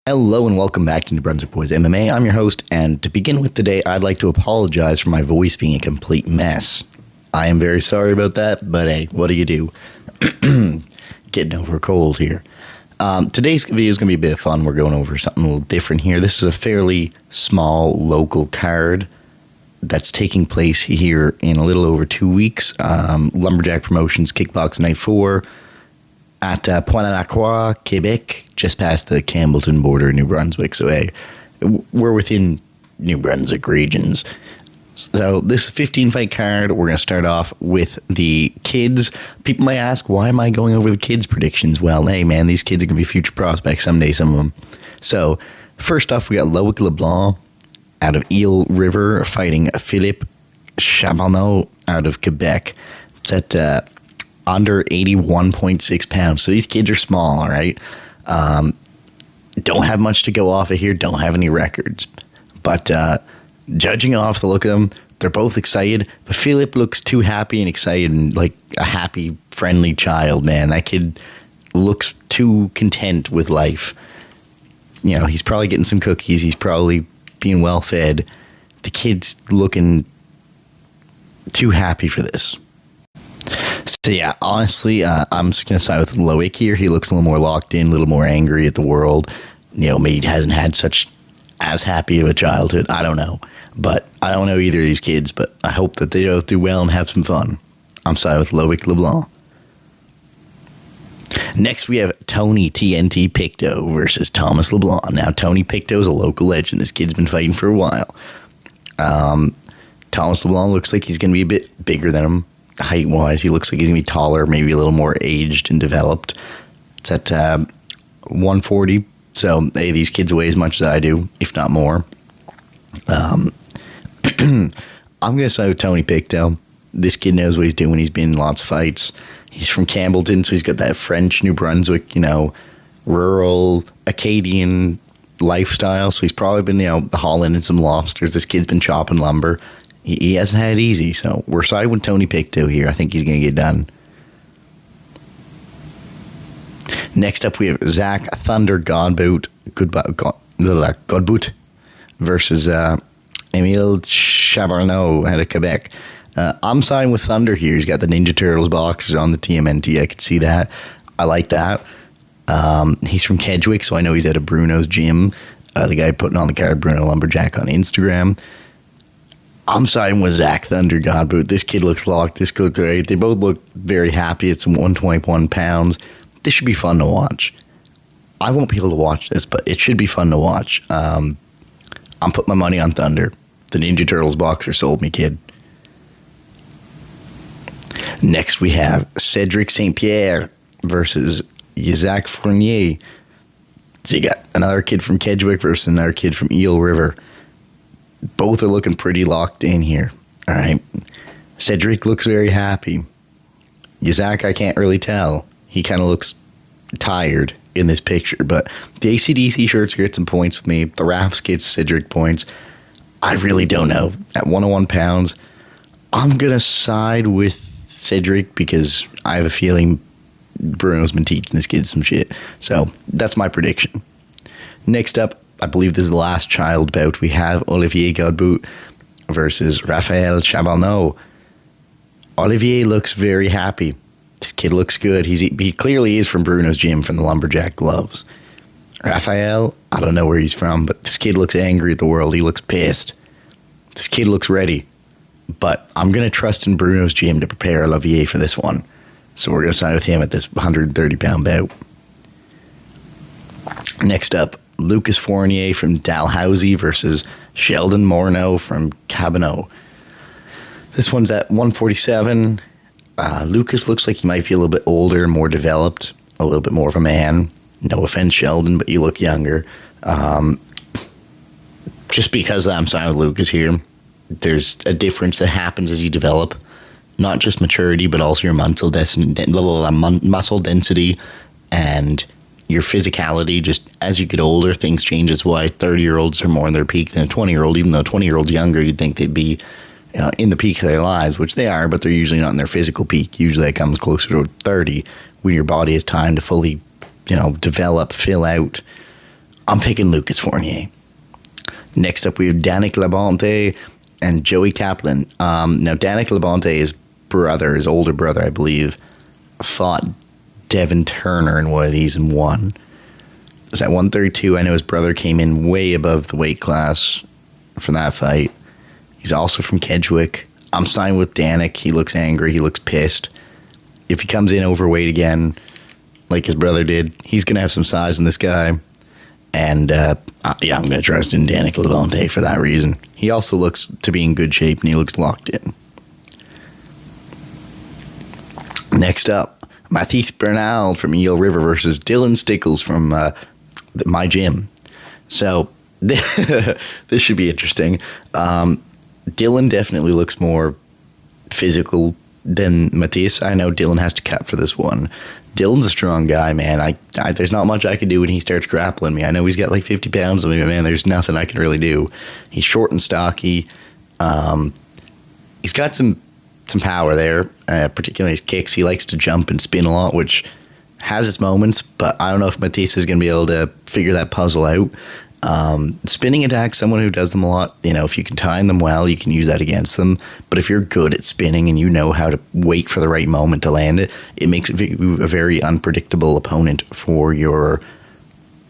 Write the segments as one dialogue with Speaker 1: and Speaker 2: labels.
Speaker 1: Hello and welcome back to New Brunswick Boys MMA. I'm your host, and to begin with today, I'd like to apologize for my voice being a complete mess. I am very sorry about that, but hey, what do you do? Getting over a cold here. Today's video is going to be a bit of fun. We're going over something a little different here. This is a fairly small local card that's taking place here in a little over 2 weeks. Lumberjack Promotions Kickboxing Night 4 at Pointe-à-la-Croix, Quebec, just past the Campbellton border in New Brunswick. So, hey, we're within New Brunswick regions. So, this 15-fight card, we're going to start off with the kids. People may ask, why am I going over the kids' predictions? Well, hey, man, these kids are going to be future prospects someday, some of them. So, first off, we got Loic LeBlanc out of Eel River fighting Philippe Chabanneau out of Quebec. It's at under 81.6 pounds. So these kids are small, all right? Don't have much to go off of here. Don't have any records. But judging off the look of them, they're both excited. But Philip looks too happy and excited and like a happy, friendly child, man. That kid looks too content with life. You know, he's probably getting some cookies. He's probably being well fed. The kid's looking too happy for this. So yeah, honestly, I'm just going to side with Loic here. He looks a little more locked in, a little more angry at the world. You know, maybe he hasn't had as happy of a childhood. I don't know. But I don't know either of these kids, but I hope that they both do well and have some fun. I'm side with Loic LeBlanc. Next, we have Tony TNT Pictou versus Thomas LeBlanc. Now, Tony Pictou is a local legend. This kid's been fighting for a while. Thomas LeBlanc looks like he's going to be a bit bigger than him. Height-wise, he looks like he's going to be taller, maybe a little more aged and developed. It's at 140, so hey, these kids weigh as much as I do, if not more. I'm going to side with Tony Pictou. This kid knows what he's doing. He's been in lots of fights. He's from Campbellton, so he's got that French New Brunswick, rural Acadian lifestyle. So he's probably been, hauling in some lobsters. This kid's been chopping lumber. He hasn't had it easy, so we're siding with Tony Pictou here. I think he's going to get done. Next up, we have Zach Thunder Godbout versus Emile Chabanneau out of Quebec. I'm siding with Thunder here. He's got the Ninja Turtles boxes on the TMNT. I could see that. I like that. He's from Kedgwick, so I know he's at a Bruno's gym. The guy putting on the card, Bruno Lumberjack, on Instagram. I'm siding with Zach Thunder Godbout. This kid looks locked. This kid looks great. They both look very happy at some 121 pounds. This should be fun to watch. I won't be able to watch this, but it should be fun to watch. I'm putting my money on Thunder. The Ninja Turtles boxer sold me, kid. Next, we have Cedric St. Pierre versus Isaac Fournier. So you got another kid from Kedgwick versus another kid from Eel River. Both are looking pretty locked in here. All right. Cedric looks very happy. Isaac, I can't really tell. He kind of looks tired in this picture, but the AC/DC shirts get some points with me. The Raps get Cedric points. I really don't know. At 101 pounds, I'm going to side with Cedric because I have a feeling Bruno's been teaching this kid some shit. So that's my prediction. Next up, I believe this is the last child bout. We have Olivier Godbout versus Raphael Chabanneau. Olivier looks very happy. This kid looks good. He clearly is from Bruno's gym from the Lumberjack gloves. Raphael, I don't know where he's from, but this kid looks angry at the world. He looks pissed. This kid looks ready. But I'm going to trust in Bruno's gym to prepare Olivier for this one. So we're going to side with him at this 130-pound bout. Next up, Lucas Fournier from Dalhousie versus Sheldon Morneau from Cabinot. This one's at 147. Lucas looks like he might be a little bit older and more developed, a little bit more of a man. No offense, Sheldon, but you look younger. Just because I'm siding with Lucas here, there's a difference that happens as you develop. Not just maturity, but also your muscle density and your physicality. Just as you get older, things change. That's why 30-year-olds are more in their peak than a 20-year-old. Even though a 20-year-old's younger, you'd think they'd be in the peak of their lives, which they are, but they're usually not in their physical peak. Usually it comes closer to 30 when your body has time to fully, develop, fill out. I'm picking Lucas Fournier. Next up, we have Danik Labonte and Joey Kaplan. Now, Danik Labonte, his older brother, I believe, fought Devin Turner in one of these and won. It was at 132. I know his brother came in way above the weight class for that fight. He's also from Kedgwick. I'm signed with Danik. He looks angry. He looks pissed. If he comes in overweight again, like his brother did, he's going to have some size in this guy. And, I'm going to trust in Danik Labonte for that reason. He also looks to be in good shape, and he looks locked in. Next up, Mathis Bernal from Eel River versus Dylan Stickles from my gym. So, this should be interesting. Dylan definitely looks more physical than Mathis. I know Dylan has to cut for this one. Dylan's a strong guy, man. There's not much I can do when he starts grappling me. I know he's got like 50 pounds on me, but man, there's nothing I can really do. He's short and stocky. He's got some power there, particularly his kicks. He likes to jump and spin a lot, which has its moments, but I don't know if Mathis is going to be able to figure that puzzle out. Spinning attack, someone who does them a lot, if you can time them well, you can use that against them. But if you're good at spinning and you know how to wait for the right moment to land it, it makes it a very unpredictable opponent for your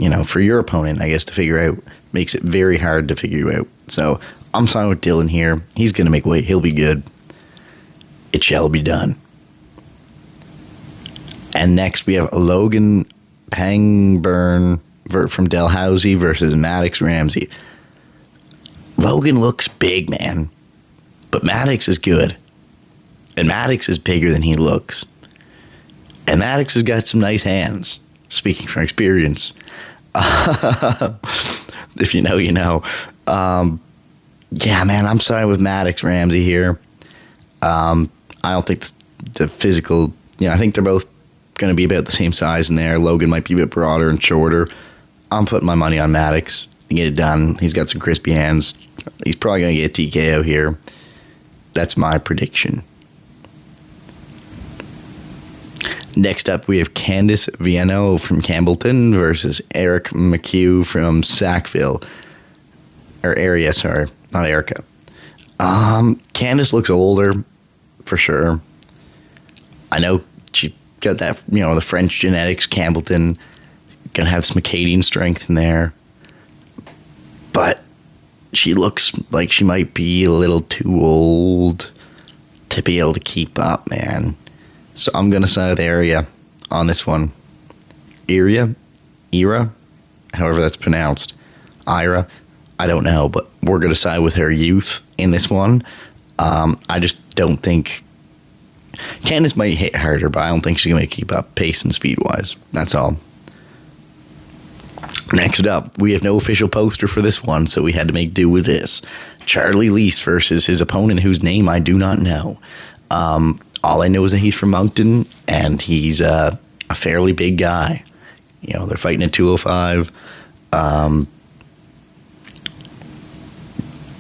Speaker 1: opponent, I guess, to figure out. Makes it very hard to figure you out. So I'm fine with Dylan here. He's going to make weight. He'll be good. It shall be done. And next we have Logan Pangburn from Dalhousie versus Maddox Ramsey. Logan looks big, man. But Maddox is good. And Maddox is bigger than he looks. And Maddox has got some nice hands. Speaking from experience. If you know, you know. Yeah, man, I'm siding with Maddox Ramsey here. I don't think the physical... I think they're both going to be about the same size in there. Logan might be a bit broader and shorter. I'm putting my money on Maddox to get it done. He's got some crispy hands. He's probably going to get TKO here. That's my prediction. Next up, we have Candice Viano from Campbellton versus Eric McHugh from Sackville. Or area, sorry. Not Erica. Candice looks older, for sure. I know she got that, the French genetics, Campbellton. Gonna have some Acadian strength in there. But she looks like she might be a little too old to be able to keep up, man. So I'm gonna side with Area on this one. Ira, however that's pronounced. Ira, I don't know, but we're gonna side with her youth in this one. I just don't think Candice might hit harder, but I don't think she's gonna keep up pace and speed wise. That's all. Next up, we have no official poster for this one, so we had to make do with this. Charlie Lease versus his opponent, whose name I do not know. All I know is that he's from Moncton, and he's a fairly big guy. They're fighting at 205.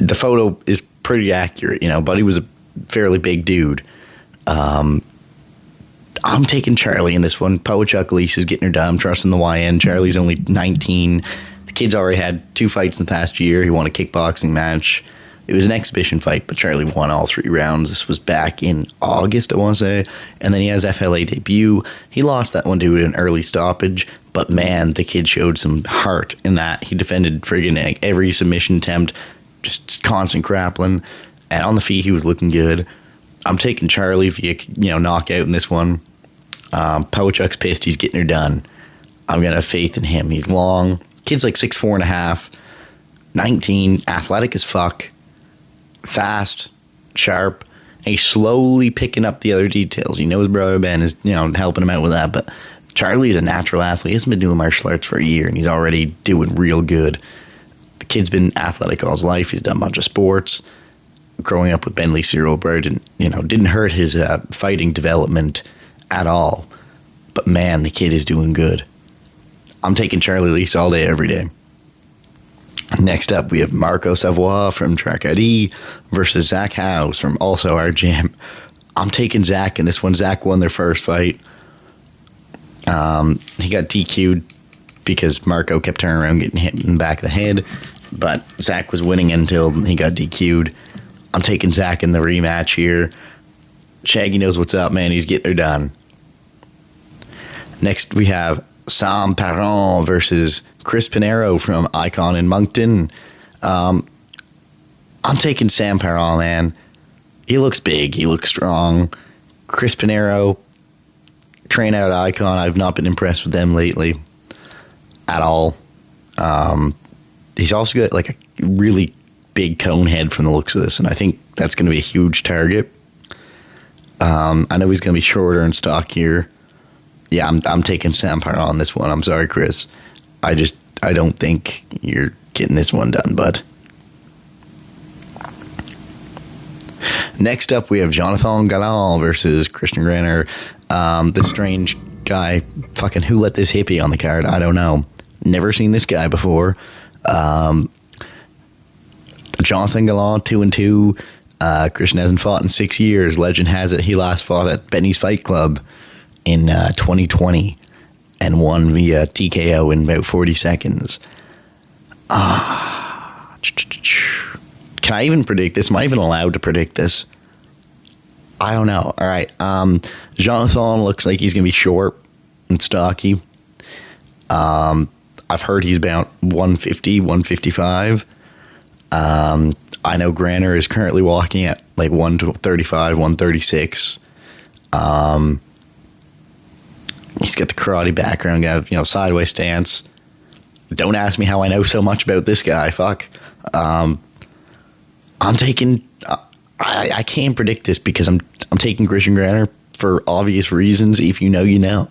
Speaker 1: The photo is pretty accurate, Buddy was a fairly big dude. I'm taking Charlie in this one. Poachuk Lease is getting her done. I'm trusting the YN. Charlie's only 19. The kid's already had 2 fights in the past year. He won a kickboxing match. It was an exhibition fight, but Charlie won all 3 rounds. This was back in August, I want to say. And then he has FLA debut. He lost that one to an early stoppage, but man, the kid showed some heart in that. He defended friggin' every submission attempt, just constant grappling. And on the feet, he was looking good. I'm taking Charlie via, knockout in this one. Poachuk's pissed. He's getting her done. I'm going to have faith in him. He's long. Kid's like 6'4.5", 19, athletic as fuck, fast, sharp, and he's slowly picking up the other details. His brother Ben is, helping him out with that, but Charlie is a natural athlete. He hasn't been doing martial arts for a year, and he's already doing real good. The kid's been athletic all his life. He's done a bunch of sports. Growing up with Ben Lee Cyril Bird didn't hurt his fighting development at all. But man, the kid is doing good. I'm taking Charlie Lease all day, every day. Next up, we have Marco Savoy from Track ID versus Zach House from also our gym. I'm taking Zach in this one. Zach won their first fight. He got DQ'd because Marco kept turning around getting hit in the back of the head. But Zach was winning until he got DQ'd. I'm taking Zach in the rematch here. Shaggy knows what's up, man. He's getting her done. Next, we have Sam Perron versus Chris Pinheiro from Icon in Moncton. I'm taking Sam Perron, man. He looks big. He looks strong. Chris Pinheiro, train out Icon. I've not been impressed with them lately at all. He's also got like a really big cone head from the looks of this, and I think that's going to be a huge target. I know he's going to be shorter and stockier. Yeah, I'm taking Sam Perron on this one. I'm sorry, Chris. I don't think you're getting this one done, bud. Next up, we have Jonathan Galland versus Christian Graner. This strange guy, fucking who let this hippie on the card? I don't know. Never seen this guy before. Jonathan Galland, 2-2. Christian hasn't fought in 6 years. Legend has it he last fought at Benny's Fight Club in 2020 and won via TKO in about 40 seconds. Can I even predict this? Am I even allowed to predict this? I don't know. All right. Jonathan looks like he's going to be short and stocky. I've heard he's about 150, 155. I know Graner is currently walking at like 135, 136. He's got the karate background, got, sideways stance. Don't ask me how I know so much about this guy. Fuck. I'm taking. I can't predict this because I'm taking Christian Graner for obvious reasons. If you know, you know.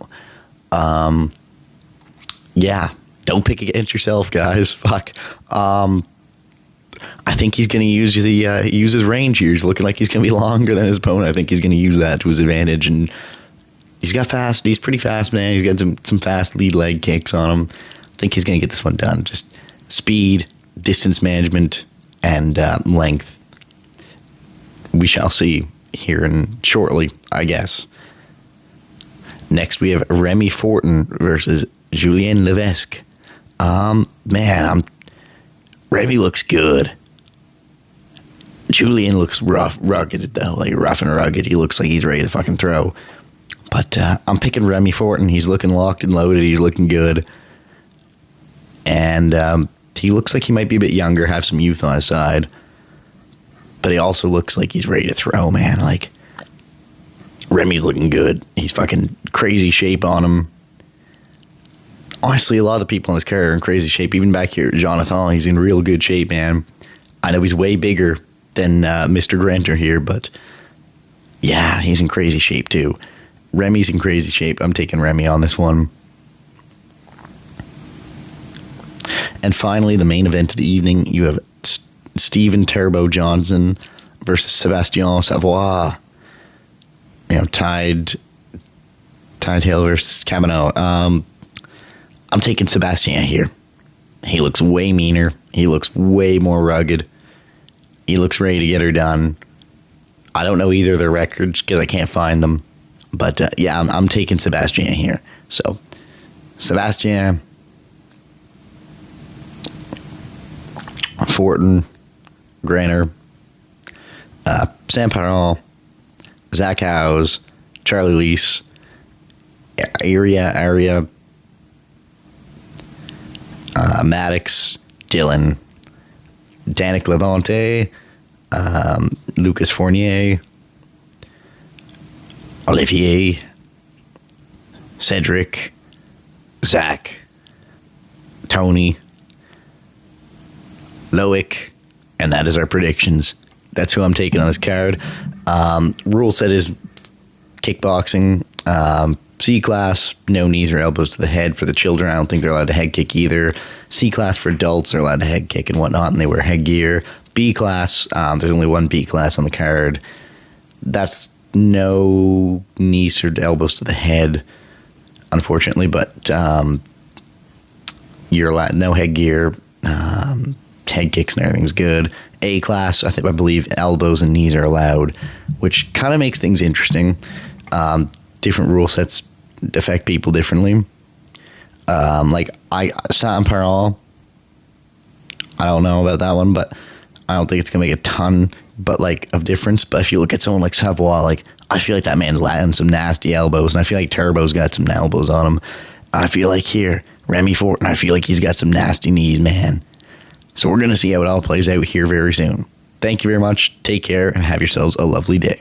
Speaker 1: Yeah. Don't pick against yourself, guys. Fuck. I think he's going to use his range here. He's looking like he's going to be longer than his opponent. I think he's going to use that to his advantage, and he's got fast. He's pretty fast, man. He's got some fast lead leg kicks on him. I think he's going to get this one done. Just speed, distance management, and length. We shall see here in shortly, I guess. Next, we have Remy Fortin versus Julien Levesque. Remy looks good. Julien looks rugged though, like rough and rugged. He looks like he's ready to fucking throw. But I'm picking Remy Fortin. He's looking locked and loaded. He's looking good. And he looks like he might be a bit younger, have some youth on his side. But he also looks like he's ready to throw, man. Like, Remy's looking good. He's fucking crazy shape on him. Honestly, a lot of the people in this card are in crazy shape. Even back here, Jonathan, he's in real good shape, man. I know he's way bigger than Mr. Grenter here, but yeah, he's in crazy shape too. Remy's in crazy shape. I'm taking Remy on this one. And finally, the main event of the evening, you have Stephen Turbo Johnson versus Sebastien Savoy. Tied Hill versus Cabano. I'm taking Sebastien here. He looks way meaner. He looks way more rugged. He looks ready to get her done. I don't know either of their records because I can't find them. But yeah, I'm taking Sebastien here. So, Sebastien, Fortin, Graner, Sam Perron, Zach Howes, Charlie Lease, Aria, Maddox, Dylan, Danik Levante, Lucas Fournier, Olivier, Cedric, Zach, Tony, Loic, and that is our predictions. That's who I'm taking on this card. Rule set is kickboxing. C class, no knees or elbows to the head for the children. I don't think they're allowed to head kick either. C class for adults, they're allowed to head kick and whatnot, and they wear headgear. B class, there's only one B class on the card. That's no knees or elbows to the head, unfortunately, but you're allowed no headgear, head kicks and everything's good. A class, I believe elbows and knees are allowed, which kind of makes things interesting. Different rule sets affect people differently. Like Sam Parral, I don't know about that one, but I don't think it's gonna make a ton, but like of difference. But if you look at someone like Savoy, like I feel like that man's landing some nasty elbows, and I feel like Turbo's got some elbows on him. I feel like here, Remy Fortin, I feel like he's got some nasty knees, man. So we're gonna see how it all plays out here very soon. Thank you very much. Take care and have yourselves a lovely day.